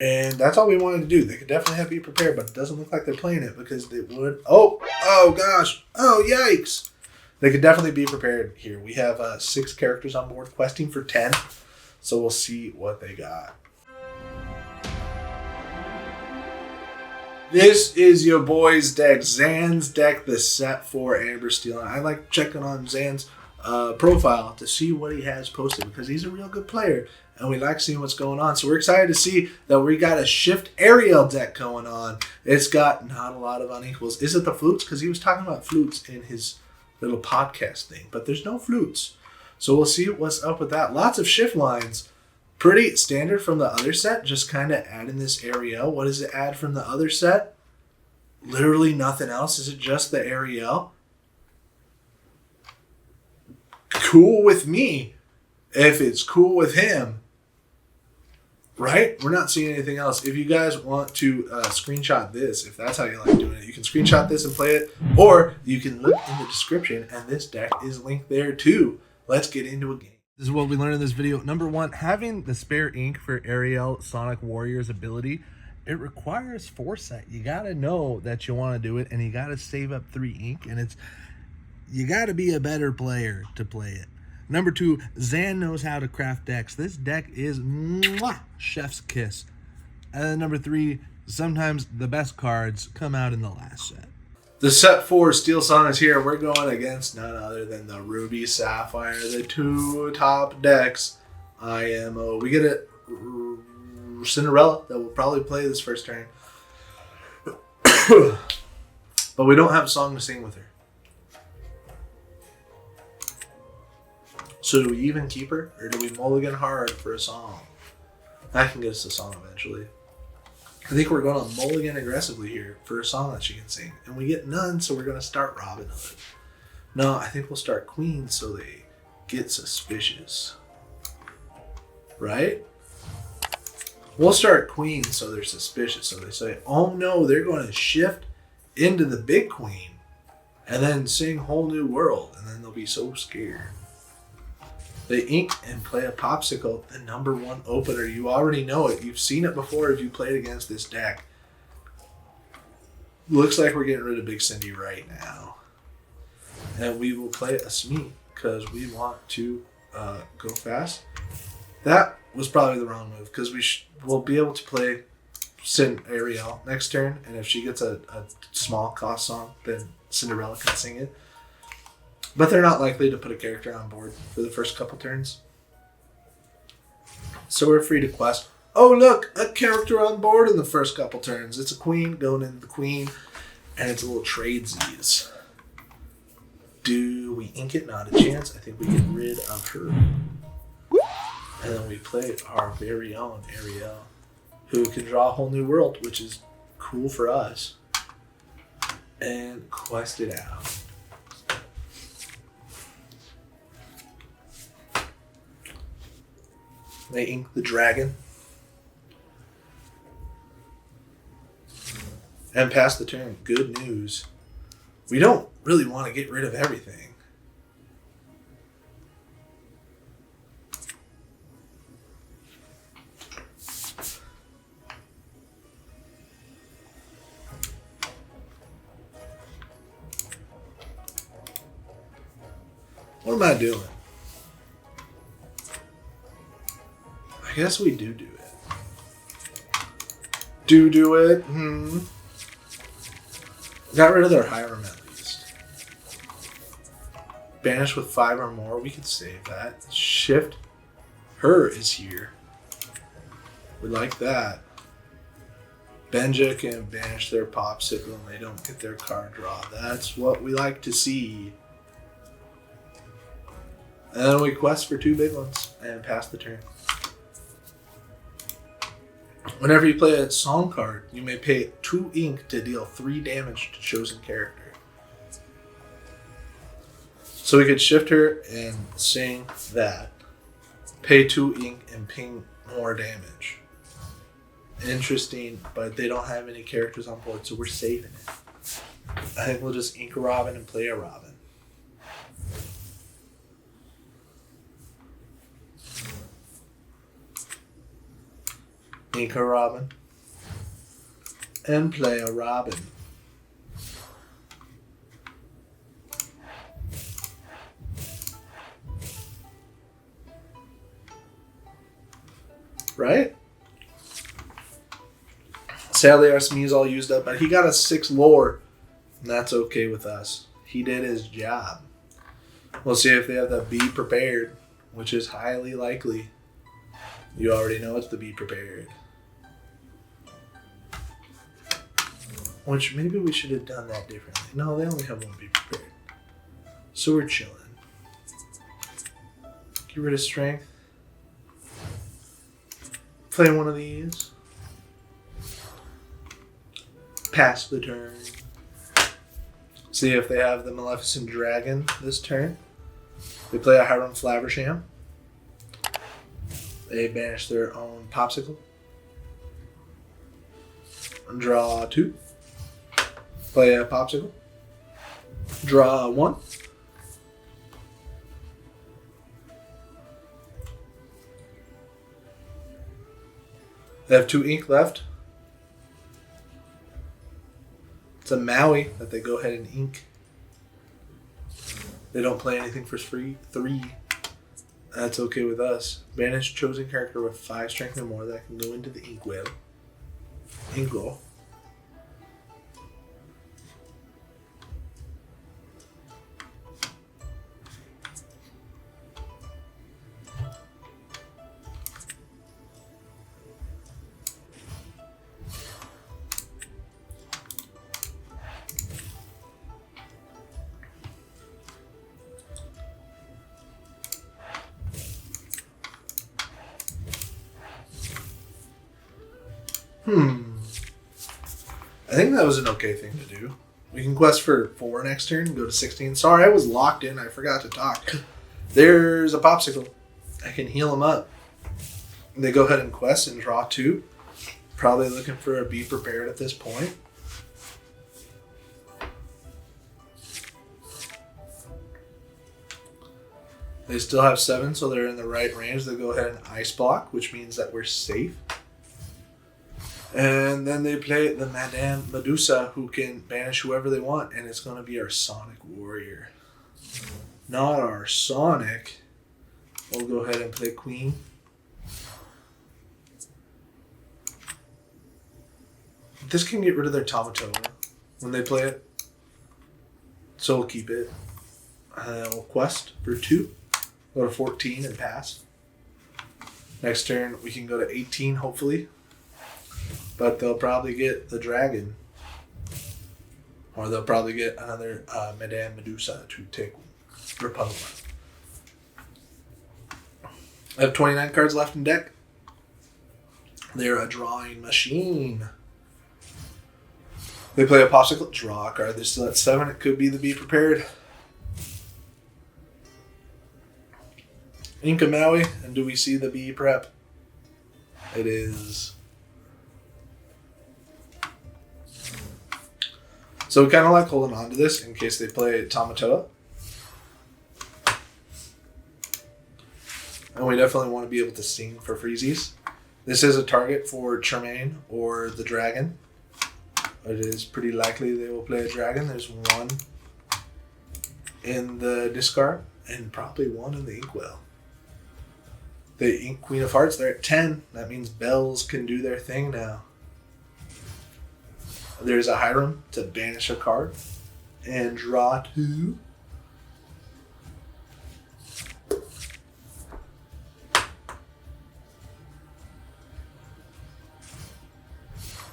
And that's all we wanted to do. They could definitely have be prepared, but it doesn't look like they're playing it because they would. Oh gosh. Oh, yikes. They could definitely be prepared here. We have 6 characters on board questing for 10. So we'll see what they got. This is your boy's deck. Zan's deck, the set for Amber Steel. I like checking on Zan's profile to see what he has posted because he's a real good player and we like seeing what's going on. So we're excited to see that we got a Shift Ariel deck going on. It's got not a lot of unequals. Is it the flutes? Because he was talking about flutes in his little podcast thing, but there's no flutes. So we'll see what's up with that. Lots of shift lines. Pretty standard from the other set. Just kind of adding this Ariel. What does it add from the other set? Literally nothing else. Is it just the Ariel? Cool with me. If it's cool with him. Right? We're not seeing anything else. If you guys want to screenshot this, if that's how you like doing it, you can screenshot this and play it. Or you can look in the description and this deck is linked there too. Let's get into a game. This is what we learned in this video. Number 1, having the spare ink for Ariel Sonic Warrior's ability, it requires foresight. You got to know that you want to do it and you got to save up 3 ink, and you got to be a better player to play it. Number 2, Zan knows how to craft decks. This deck is mwah, chef's kiss. And then number 3, sometimes the best cards come out in the last set. The set 4 Steel Sun is here. We're going against none other than the Ruby Sapphire, the 2 top decks. IMO. We get a Cinderella that will probably play this first turn. But we don't have a song to sing with her. So do we even keep her? Or do we mulligan hard for a song? That can get us a song eventually. I think we're going to mulligan aggressively here for a song that she can sing. And we get none, so we're going to start Robin Hood. No, I think we'll start Queen so they get suspicious. Right? We'll start Queen so they're suspicious. So they say, oh no, they're going to shift into the big Queen. And then sing Whole New World. And then they'll be so scared. They ink and play a Popsicle, the number 1 opener. You already know it. You've seen it before if you played against this deck. Looks like we're getting rid of Big Cindy right now. And we will play a Smee because we want to go fast. That was probably the wrong move because we'll be able to play Ariel next turn. And if she gets a small cost song, then Cinderella can sing it. But they're not likely to put a character on board for the first couple turns. So we're free to quest. Oh, look, a character on board in the first couple turns. It's a queen going into the queen, and it's a little tradesies. Do we ink it? Not a chance. I think we get rid of her. And then we play our very own Ariel, who can draw a whole new world, which is cool for us. And quest it out. They ink the dragon. And pass the turn. Good news. We don't really want to get rid of everything. What am I doing? I guess we do it. Do it. Got rid of their Hiram at least. Banish with 5 or more. We could save that. Shift. Her is here. We like that. Benja can banish their Popsicle and they don't get their card draw. That's what we like to see. And then we quest for 2 big ones and pass the turn. Whenever you play a song card, you may pay 2 ink to deal 3 damage to chosen character. So we could shift her and sing that. Pay 2 ink and ping more damage. Interesting, but they don't have any characters on board, so we're saving it. I think we'll just ink a Robin and play a Robin. Ink a Robin. And play a Robin. Right? Sadly, our SME's all used up, but he got a 6 lore, and that's okay with us. He did his job. We'll see if they have the Be Prepared, which is highly likely. You already know it's the Be Prepared. Which maybe we should have done that differently. No, they only have one Be Prepared. So we're chilling. Get rid of Strength. Play one of these. Pass the turn. See if they have the Maleficent Dragon this turn. They play a Hiram Flaversham. They banish their own Popsicle. Draw 2. Play a Popsicle. Draw 1. They have 2 ink left. It's a Maui that they go ahead and ink. They don't play anything for free. 3. That's okay with us. Banish chosen character with 5 strength or more that can go into the inkwell. Inkwell. I think that was an okay thing to do. We can quest for 4 next turn and go to 16. Sorry, I was locked in. I forgot to talk. There's a Popsicle. I can heal him up. They go ahead and quest and draw 2. Probably looking for a Be Prepared at this point. They still have 7, so they're in the right range. They go ahead and Ice Block, which means that we're safe. And then they play the Madame Medusa, who can banish whoever they want, and it's going to be our Sonic Warrior. Not our Sonic. We'll go ahead and play Queen. This can get rid of their Tamatoa when they play it. So we'll keep it. We'll quest for 2. Go to 14 and pass. Next turn, we can go to 18, hopefully. But they'll probably get the dragon. Or they'll probably get another Madame Medusa to take Rapunzel. I have 29 cards left in deck. They're a drawing machine. They play a Popsicle, draw a card. They're still at 7. It could be the Be Prepared. Inca Maui, and do we see the Be Prep? It is. So we kind of like holding on to this in case they play Tamatoa. And we definitely want to be able to sing for freezies. This is a target for Tremaine or the dragon. It is pretty likely they will play a dragon. There's 1 in the discard and probably 1 in the inkwell. The Ink Queen of Hearts, they're at 10. That means bells can do their thing now. There's a Hiram to banish a card and draw 2.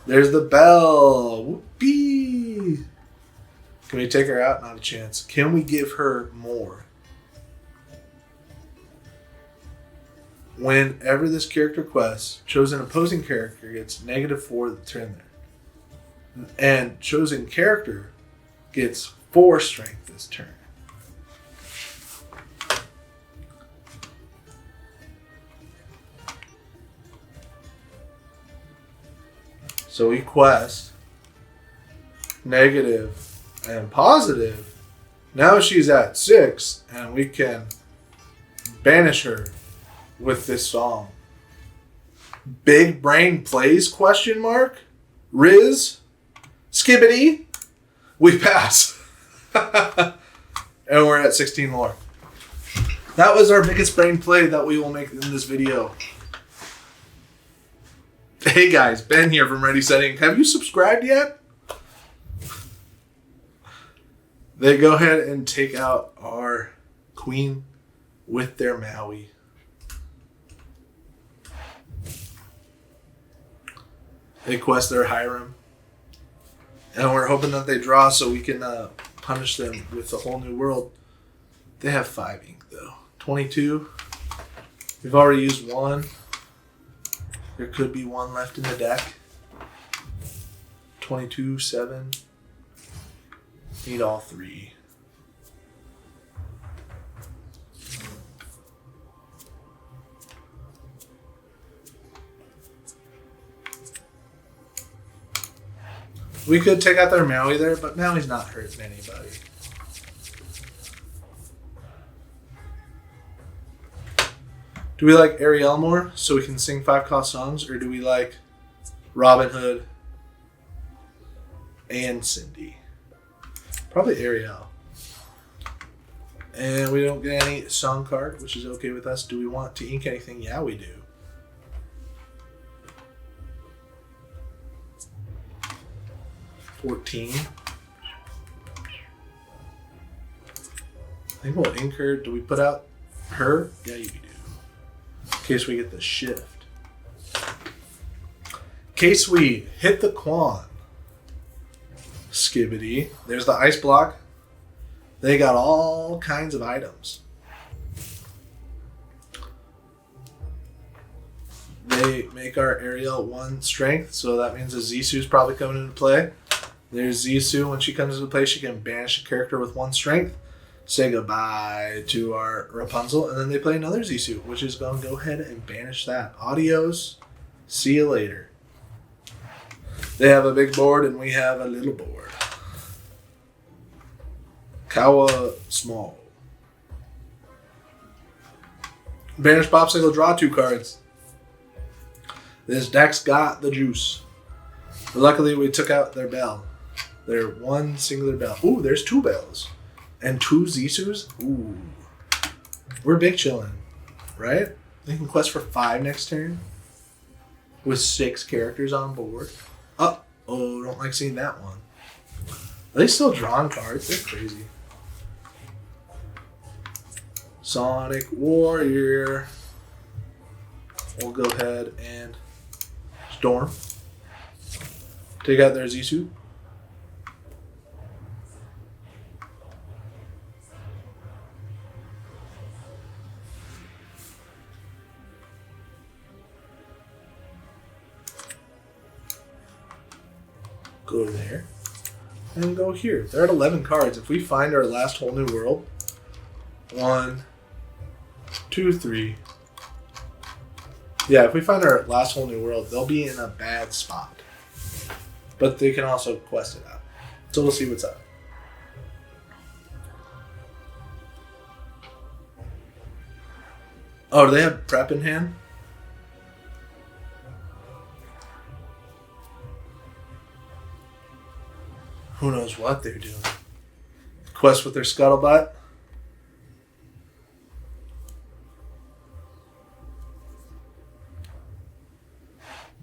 There's the bell. Whoopee! Can we take her out? Not a chance. Can we give her more? Whenever this character quests, chosen opposing character gets -4 the turn there. And chosen character gets 4 strength this turn. So we quest negative and positive. Now she's at 6, and we can banish her with this song. Big brain plays, question mark? Riz? Skibbity? We pass. And we're at 16 lore. That was our biggest brain play that we will make in this video. Hey guys, Ben here from Ready Setting. Have you subscribed yet? They go ahead and take out our queen with their Maui. They quest their Hiram. And we're hoping that they draw so we can punish them with a whole new world. They have 5 ink though. 22. We've already used 1. There could be 1 left in the deck. 22, 7. Need all 3. We could take out their Maui there, but Maui's not hurting anybody. Do we like Ariel more so we can sing 5-cost songs, or do we like Robin Hood and Cindy? Probably Ariel. And we don't get any song card, which is okay with us. Do we want to ink anything? Yeah, we do. $14. I think we'll ink her. Do we put out her? Yeah, you do. In case we get the shift. In case we hit the Quan. Skibbity. There's the ice block. They got all kinds of items. They make our Ariel 1 strength, so that means a Zisu's probably coming into play. There's Zisu. When she comes into play, she can banish a character with 1 strength. Say goodbye to our Rapunzel, and then they play another Zisu, which is going to go ahead and banish that. Adios. See you later. They have a big board, and we have a little board. Kawa small. Banish Popsicle, draw 2 cards. This deck's got the juice. But luckily, we took out their bell. Their 1 singular bell. Ooh, there's 2 bells. And 2 Zisus? Ooh. We're big chillin', right? They can quest for 5 next turn. With 6 characters on board. Oh, don't like seeing that one. Are they still drawing cards? They're crazy. Sonic Warrior. We'll go ahead and Storm. Take out their Zisu. Go there. And go here. They're at 11 cards. If we find our last whole new world. 1, 2, 3. Yeah, if we find our last whole new world, they'll be in a bad spot. But they can also quest it out. So we'll see what's up. Oh, do they have prep in hand? Who knows what they're doing. Quest with their scuttlebutt.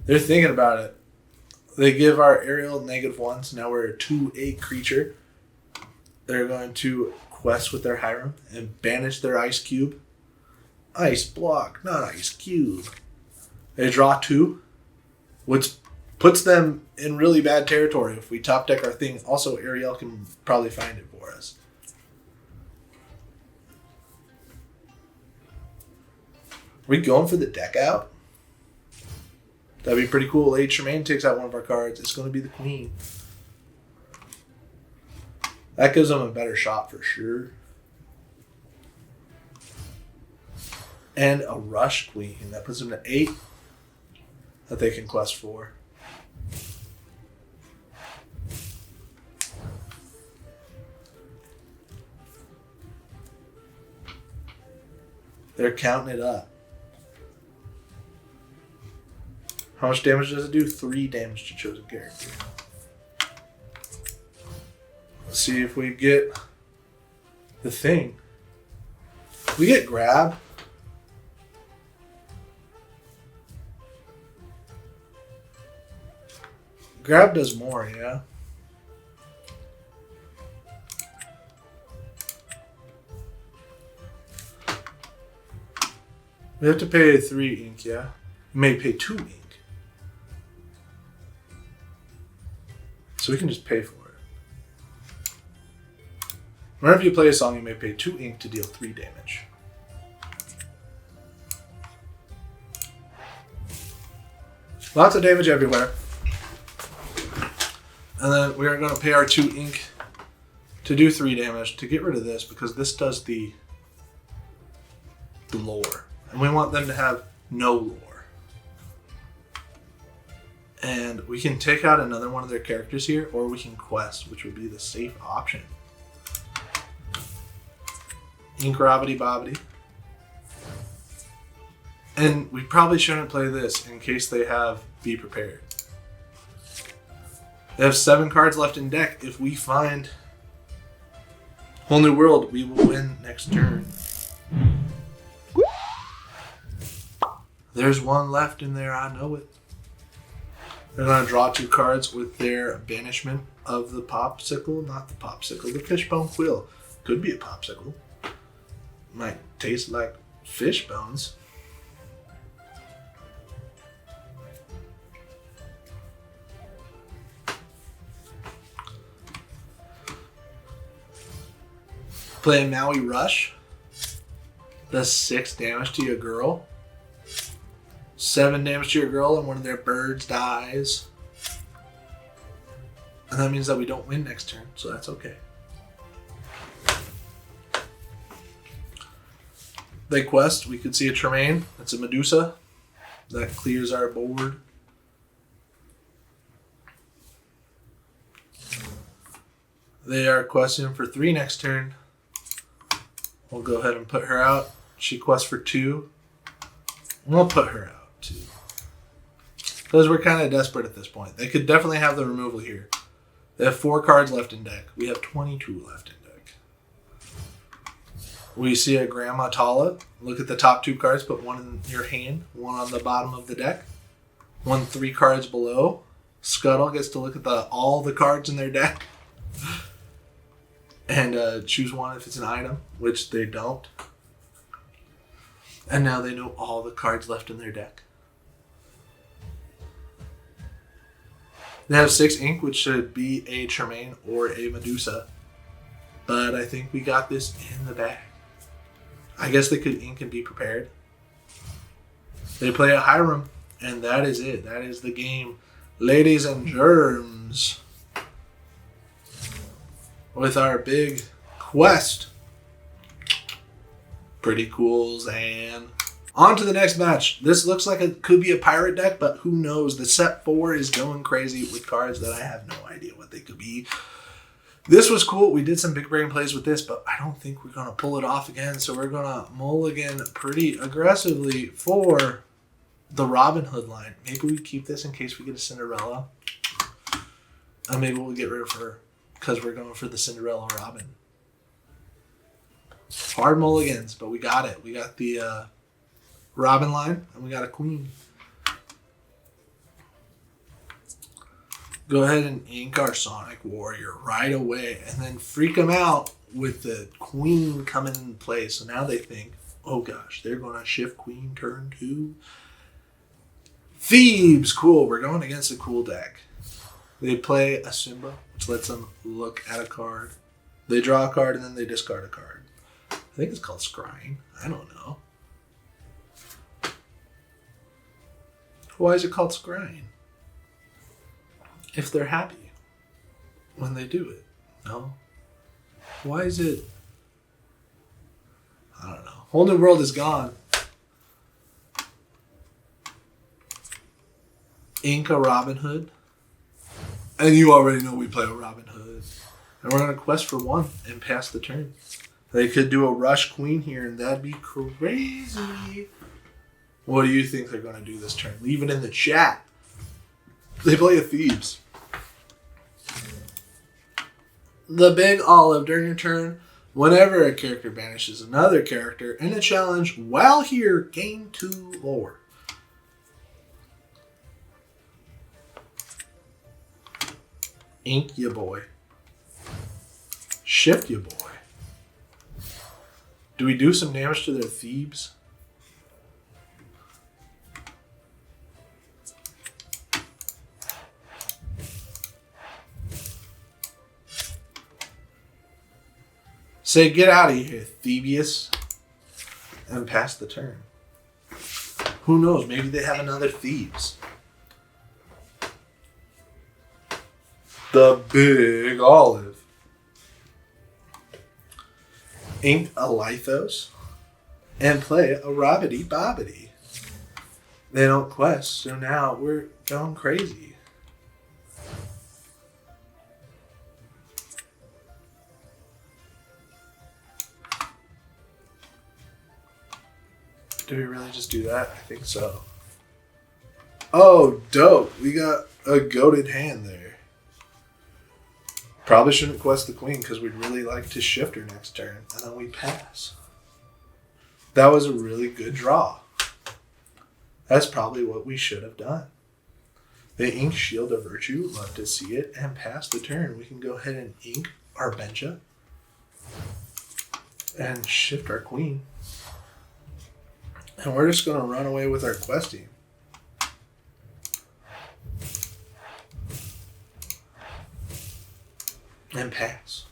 They're thinking about it. They give our Ariel -1s. Now we're a 2/8 creature. They're going to quest with their Hiram and banish their ice cube. Ice block, not ice cube. They draw 2, which puts them in really bad territory if we top deck our thing. Also, Ariel can probably find it for us. Are we going for the deck out? That'd be pretty cool. Lady Tremaine takes out one of our cards. It's going to be the Queen. That gives them a better shot for sure. And a Rush Queen. That puts them to 8 that they can quest for. They're counting it up. How much damage does it do? 3 damage to chosen character. Let's see if we get the thing. We get grab. Grab does more, yeah. We have to pay 3 ink, yeah? You may pay 2 ink. So we can just pay for it. Whenever you play a song, you may pay 2 ink to deal 3 damage. Lots of damage everywhere. And then we are going to pay our 2 ink to do 3 damage to get rid of this, because this does the lore. And we want them to have no lore. And we can take out another one of their characters here, or we can quest, which would be the safe option. Ink Robbity Bobbity. And we probably shouldn't play this in case they have Be Prepared. They have 7 cards left in deck. If we find Whole New World, we will win next turn. There's one left in there, I know it. They're going to draw 2 cards with their banishment of the popsicle. Not the popsicle, the fishbone quill. Could be a popsicle. Might taste like fish bones. Play Maui Rush. Does 6 damage to your girl. 7 damage to your girl, and one of their birds dies. And that means that we don't win next turn, so that's okay. They quest. We could see a Tremaine. That's a Medusa. That clears our board. They are questing for 3 next turn. We'll go ahead and put her out. She quests for 2. We'll put her out too. Because we're kind of desperate at this point. They could definitely have the removal here. They have 4 cards left in deck. We have 22 left in deck. We see a Grandma Tala. Look at the top 2 cards. Put one in your hand. One on the bottom of the deck. One 3 cards below. Scuttle gets to look at all the cards in their deck. And choose one if it's an item, which they don't. And now they know all the cards left in their deck. They have 6 ink, which should be a Tremaine or a Medusa. But I think we got this in the bag. I guess they could ink and Be Prepared. They play a Hiram, and that is it. That is the game. Ladies and germs. With our big quest. Pretty cool, Zan. On to the next match. This looks like it could be a pirate deck, but who knows? The set 4 is going crazy with cards that I have no idea what they could be. This was cool. We did some big brain plays with this, but I don't think we're going to pull it off again. So we're going to mulligan pretty aggressively for the Robin Hood line. Maybe we keep this in case we get a Cinderella. And maybe we'll get rid of her because we're going for the Cinderella Robin. Hard mulligans, but we got it. We got the Robin line, and we got a queen. Go ahead and ink our Sonic Warrior right away, and then freak them out with the queen coming in play. So now they think, oh gosh, they're going to shift queen turn 2. Thebes, cool. We're going against a cool deck. They play a Simba, which lets them look at a card. They draw a card, and then they discard a card. I think it's called scrying. I don't know. Why is it called scrying? If they're happy when they do it. No? Why is it? I don't know. Whole New World is gone. Ink a Robin Hood. And you already know we play a Robin Hood. And we're going to quest for 1 and pass the turn. They could do a Rush Queen here, and that'd be crazy. What do you think they're going to do this turn? Leave it in the chat. They play a Thieves. The Big Olive. During your turn, whenever a character banishes another character in a challenge while here, gain 2 lore. Ink ya boy. Shift ya boy. Do we do some damage to their Thebes? Say, get out of here, Thebius. And pass the turn. Who knows? Maybe they have another Thebes. The Big Olive. Ink a Lithos. And play a Robbity Bobbity. They don't quest, so now we're going crazy. Do we really just do that? I think so. Oh, dope. We got a goated hand there. Probably shouldn't quest the queen because we'd really like to shift her next turn. And then we pass. That was a really good draw. That's probably what we should have done. They ink Shield of Virtue. Love to see it. And pass the turn. We can go ahead and ink our Bencha. And shift our queen. And we're just going to run away with our questing. And pass.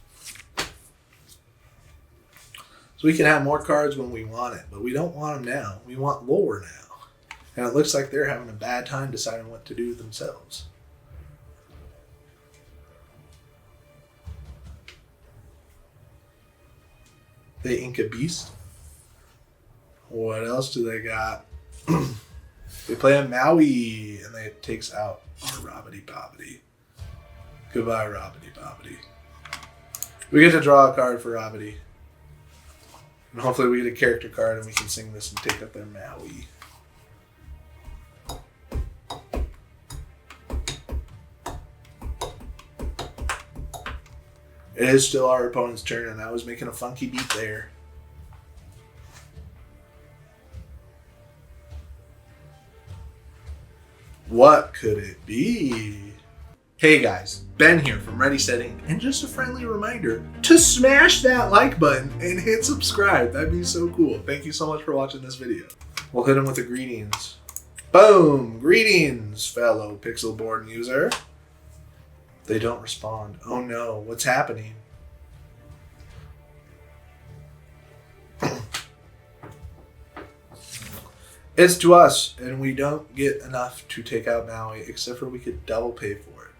So we can have more cards when we want it, but we don't want them now. We want lore now. And it looks like they're having a bad time deciding what to do themselves. They ink a Beast. What else do they got? They play a Maui, and it takes out our Robbity Bobbity. Goodbye, Robbity Bobbity. We get to draw a card for Robbity. And hopefully we get a character card and we can sing this and take up their Maui. It is still our opponent's turn, and I was making a funky beat there. What could it be? Hey guys, Ben here from Ready Setting, and just a friendly reminder to smash that like button and hit subscribe. That'd be so cool. Thank you so much for watching this video. We'll hit him with the greetings. Boom! Greetings, fellow Pixelborn user. They don't respond. Oh no, what's happening? It's to us, and we don't get enough to take out Maui, except for we could double pay for it.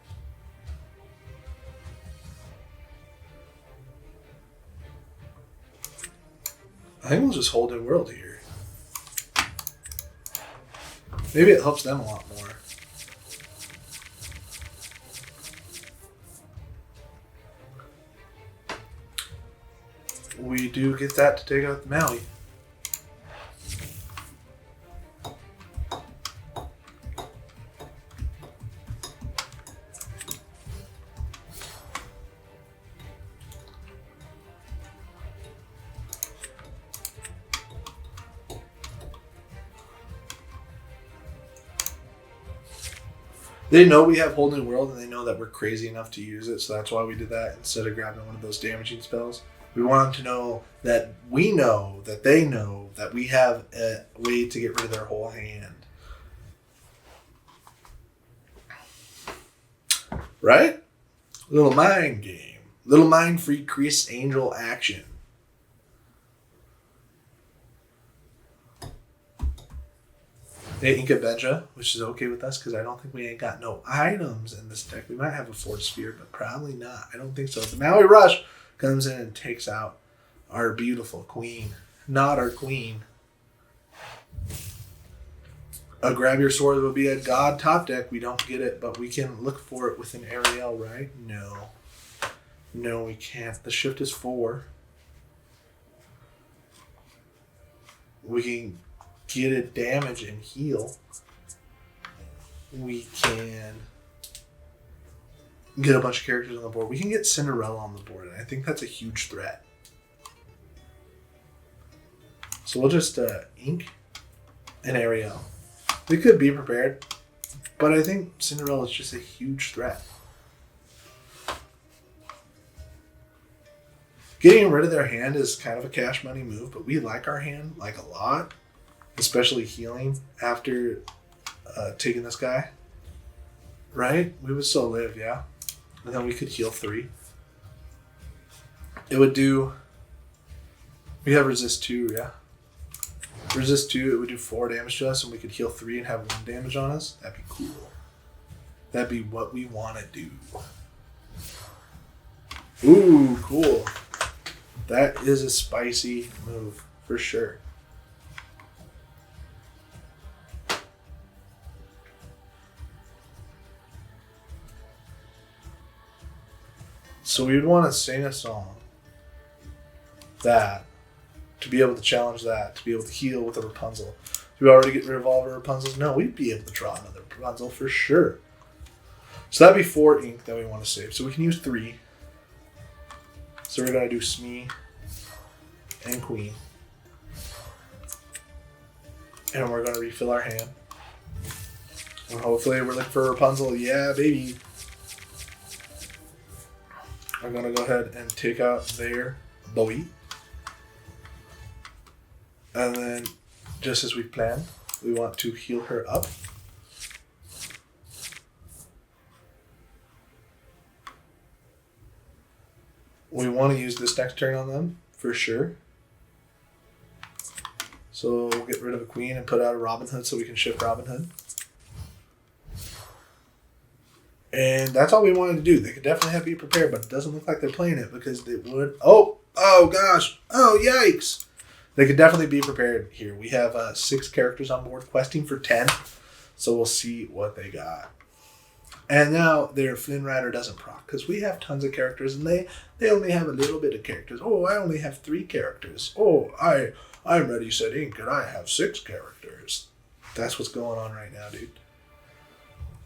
I think we'll just hold in world here. Maybe it helps them a lot more. We do get that to take out the Maui. They know we have Holding World, and they know that we're crazy enough to use it, so that's why we did that instead of grabbing one of those damaging spells. We want them to know that we know that they know that we have a way to get rid of their whole hand. Right? Little mind game. Little mind-free Crease Angel action. They ink a Benja, which is okay with us because I don't think we ain't got no items in this deck. We might have a Force Sphere, but probably not. I don't think so. The Maui Rush comes in and takes out our beautiful queen. Not our queen. A Grab Your Sword would be a God top deck. We don't get it, but we can look for it with an Ariel, right? No. No, we can't. The shift is 4. We can get it damage and heal. We can get a bunch of characters on the board. We can get Cinderella on the board, and I think that's a huge threat. So we'll just ink and Ariel. We could be prepared, but I think Cinderella is just a huge threat. Getting rid of their hand is kind of a cash money move, but we like our hand like a lot, especially healing after taking this guy. Right? We would still live, yeah. And then we could heal 3. It would do... We have resist 2, yeah. Resist 2, it would do 4 damage to us, and we could heal 3 and have 1 damage on us. That'd be cool. That'd be what we want to do. Ooh, cool. That is a spicy move, for sure. So we would want to sing a song that, to be able to challenge that, to be able to heal with a Rapunzel. Do we already get rid of all of our Rapunzels? No, we'd be able to draw another Rapunzel for sure. So that'd be 4 ink that we want to save. So we can use 3. So we're going to do Smee and Queen. And we're going to refill our hand. And hopefully we're looking for Rapunzel. Yeah, baby. I'm going to go ahead and take out their Bowie. And then, just as we planned, we want to heal her up. We want to use this next turn on them, for sure. So we'll get rid of a queen and put out a Robin Hood so we can shift Robin Hood. And that's all we wanted to do. They could definitely have to be prepared, but it doesn't look like they're playing it because it would... Oh gosh. Oh, yikes. They could definitely be prepared here. We have 6 characters on board questing for 10. So we'll see what they got. And now their Flynn Rider doesn't proc because we have tons of characters and they only have a little bit of characters. Oh, I only have 3 characters. Oh, I'm ready, set ink, and I have 6 characters. That's what's going on right now, dude.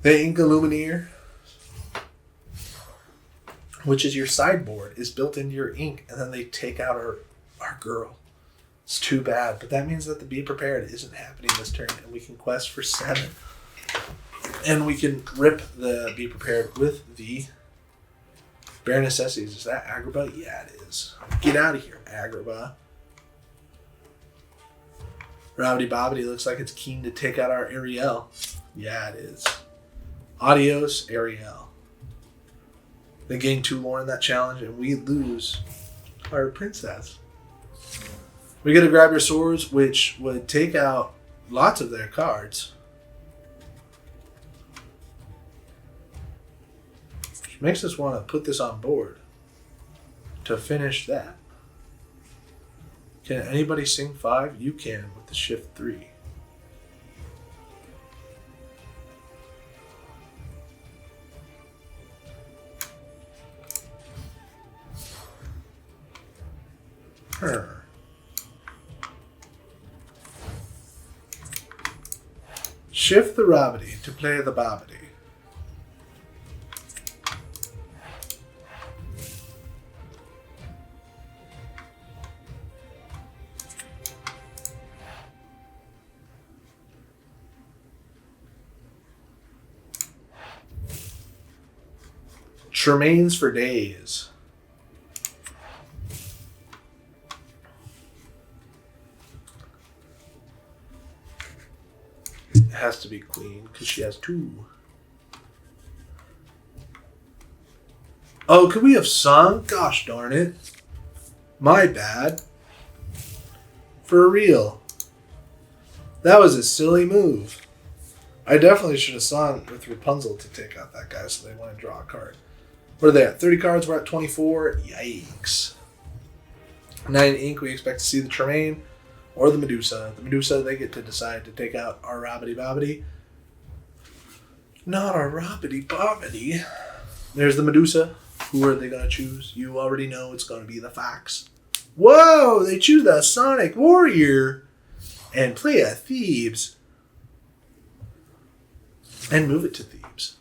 The ink Illumineer, which is your sideboard, is built into your ink, and then they take out our girl. It's too bad, but that means that the Be Prepared isn't happening this turn, and we can quest for 7. And we can rip the Be Prepared with the Bare Necessities. Is that Agrabah? Yeah, it is. Get out of here, Agrabah. Rabbity Bobbity looks like it's keen to take out our Ariel. Yeah, it is. Adios, Ariel. They gain 2 more in that challenge, and we lose our princess. We get to grab your swords, which would take out lots of their cards. Which makes us want to put this on board to finish that. Can anybody sing 5? You can with the shift 3. Her. Shift the Rabbity to play the Bobbity. Tremaines for days. It has to be queen because she has 2. Oh, could we have sung? Gosh darn it. My bad. For real. That was a silly move. I definitely should have sung with Rapunzel to take out that guy so they want to draw a card. What are they at? 30 cards, we're at 24. Yikes. 9 ink, we expect to see the Tremaine or the Medusa. The Medusa, they get to decide to take out our Rabbity Bobbity. Not our Rabbity Bobbity. There's the Medusa. Who are they going to choose? You already know it's going to be the Fox. Whoa, they choose the Sonic Warrior and play a Thebes. And move it to Thebes.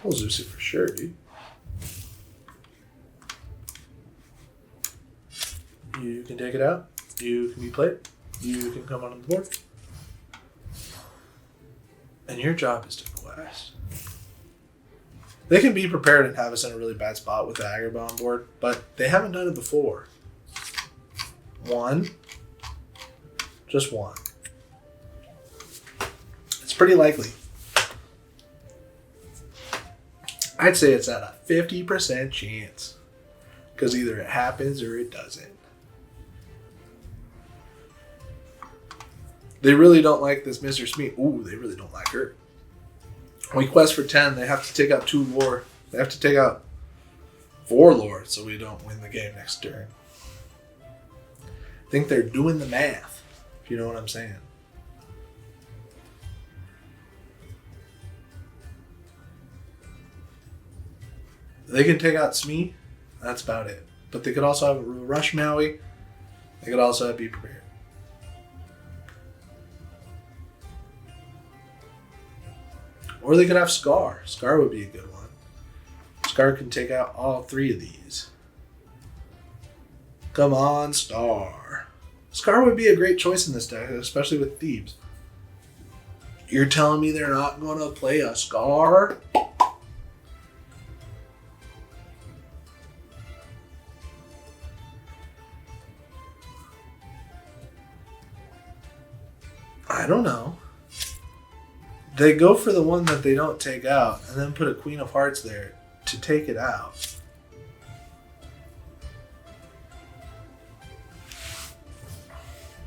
We'll Zeus it for sure, dude. You can take it out. You can be played. You can come on the board. And your job is to quest. They can be prepared and have us in a really bad spot with the Agrabah on board, but they haven't done it before. One. Just one. It's pretty likely. I'd say it's at a 50% chance. Because either it happens or it doesn't. They really don't like this Mr. Smee. Ooh, they really don't like her. When we quest for 10, they have to take out 2 lore. They have to take out 4 lore so we don't win the game next turn. I think they're doing the math, if you know what I'm saying. They can take out Smee. That's about it. But they could also have Rush Maui. They could also have Be Prepared. Or they could have Scar. Scar would be a good one. Scar can take out all 3 of these. Come on, Star. Scar would be a great choice in this deck, especially with Thebes. You're telling me they're not going to play a Scar? I don't know. They go for the one that they don't take out and then put a Queen of Hearts there to take it out.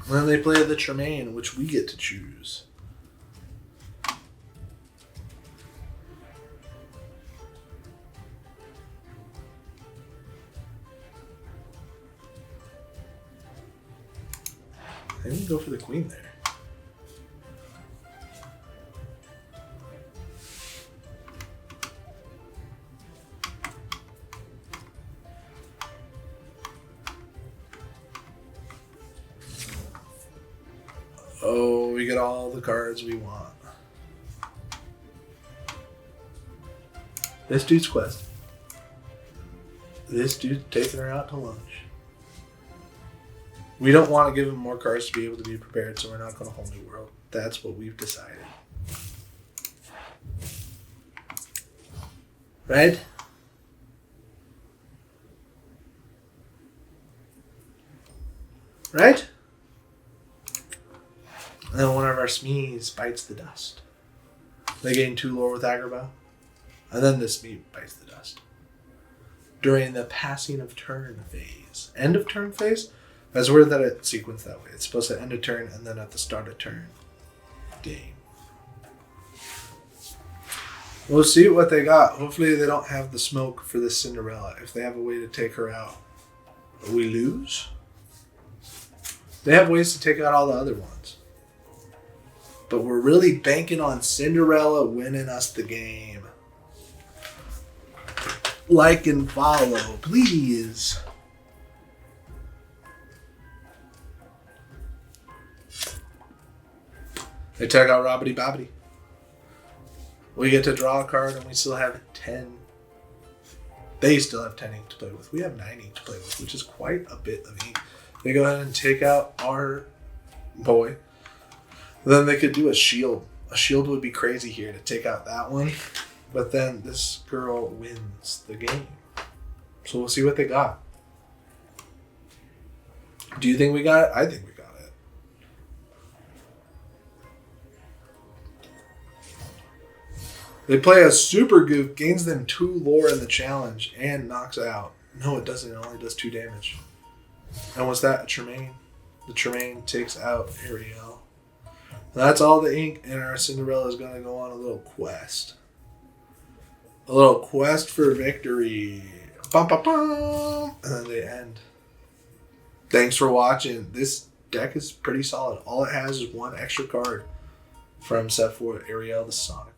And then they play the Tremaine, which we get to choose. They didn't go for the Queen there. Oh, we get all the cards we want. This dude's quest. This dude's taking her out to lunch. We don't want to give him more cards to be able to be prepared, so we're not going to Whole New World. That's what we've decided. Right? Right? And then one of our Smees bites the dust. They gain 2 lore with Agrabah. And then this Smee bites the dust. During the passing of turn phase. End of turn phase? That's weird that it's sequenced that way. It's supposed to end a turn and then at the start of turn. Dang. We'll see what they got. Hopefully they don't have the smoke for this Cinderella. If they have a way to take her out, we lose. They have ways to take out all the other ones. But we're really banking on Cinderella winning us the game. Like and follow, please. They take out Robbity Bobbity. We get to draw a card and we still have 10. They still have 10 ink to play with. We have 9 ink to play with, which is quite a bit of ink. They go ahead and take out our boy. Then they could do a shield. A shield would be crazy here to take out that one. But then this girl wins the game. So we'll see what they got. Do you think we got it? I think we got it. They play a super goof, gains them 2 lore in the challenge, and knocks out. No, it doesn't. It only does 2 damage. And what's that? A Tremaine. The Tremaine takes out Ariel. That's all the ink, and our Cinderella is going to go on a little quest. A little quest for victory. Bum, bum, bum. And then they end. Thanks for watching. This deck is pretty solid. All it has is 1 extra card from set 4 Ariel the Sonic.